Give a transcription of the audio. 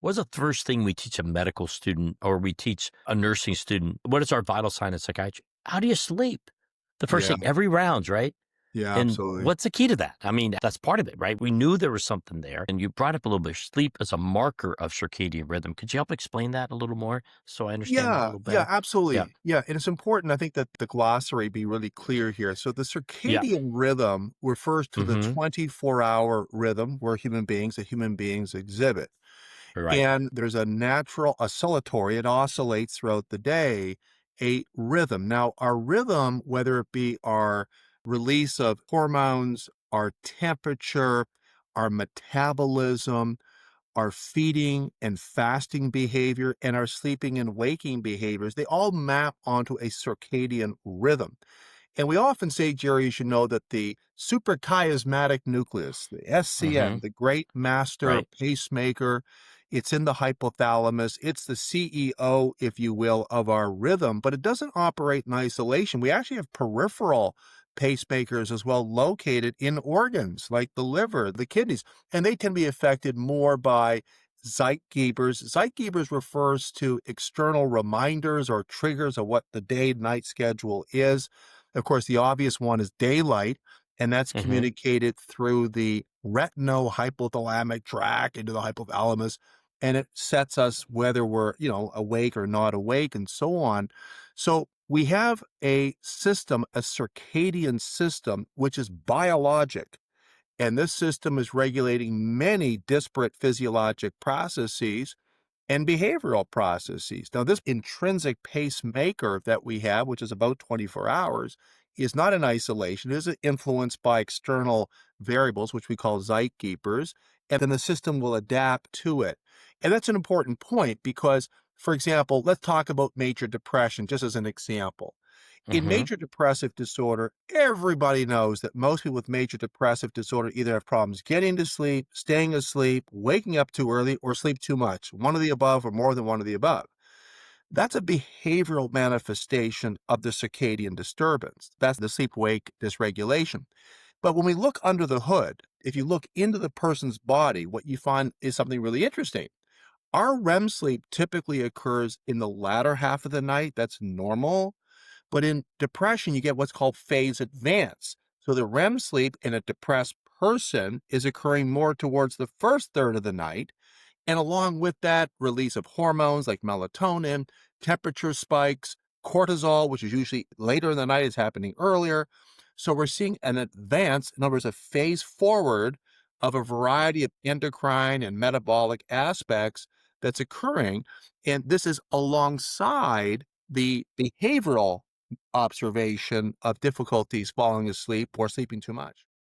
What's the first thing we teach a medical student or we teach a nursing student? What is our vital sign in psychiatry? How do you sleep? The first Yeah, thing, every rounds, right? yeah, And absolutely. what's the key to that? I mean, that's part of it, right? We knew there was something there. And you brought up a little bit sleep as a marker of circadian rhythm. Could you help explain that a little more so I understand that a Yeah, little yeah, better? Yeah. absolutely. Yeah, and it's important, I think, that the glossary be really clear here. So the Yeah. circadian rhythm refers to the Mm-hmm. 24-hour rhythm where human beings exhibit. Right. And there's a natural oscillatory, it oscillates throughout the day, a rhythm. Now, our rhythm, whether it be our release of hormones, our temperature, our metabolism, our feeding and fasting behavior, and our sleeping and waking behaviors, they all map onto a circadian rhythm. And we often say, Jerry, you should know that the suprachiasmatic nucleus, the Mm-hmm. SCN, the great master Right. pacemaker, it's in the hypothalamus. It's the CEO, if you will, of our rhythm, but it doesn't operate in isolation. We actually have peripheral pacemakers as well located in organs like the liver, the kidneys, and they can be affected more by Zeitgebers. Zeitgebers refers to external reminders or triggers of what the day-night schedule is. Of course, the obvious one is daylight, and that's Mm-hmm. communicated through the retinohypothalamic tract into the hypothalamus, and it sets us whether we're, awake or not awake and so on. So we have a system, a circadian system, which is biologic. And this system is regulating many disparate physiologic processes and behavioral processes. Now, this intrinsic pacemaker that we have, which is about 24 hours, is not in isolation. It is influenced by external variables, which we call zeitgebers, and then the system will adapt to it. And that's an important point because, for example, let's talk about major depression, just as an example. In Mm-hmm. major depressive disorder, everybody knows that most people with major depressive disorder either have problems getting to sleep, staying asleep, waking up too early, or sleep too much, one of the above or more than one of the above. That's a behavioral manifestation of the circadian disturbance. That's the sleep wake dysregulation. But when we look under the hood, if you look into the person's body, what you find is something really interesting. Our REM sleep typically occurs in the latter half of the night. That's normal. But in depression, you get what's called phase advance. So the REM sleep in a depressed person is occurring more towards the first third of the night. And along with that, release of hormones like melatonin, temperature spikes, cortisol, which is usually later in the night, is happening earlier. So we're seeing an advance, in other words, a phase forward of a variety of endocrine and metabolic aspects that's occurring. And this is alongside the behavioral observation of difficulties falling asleep or sleeping too much.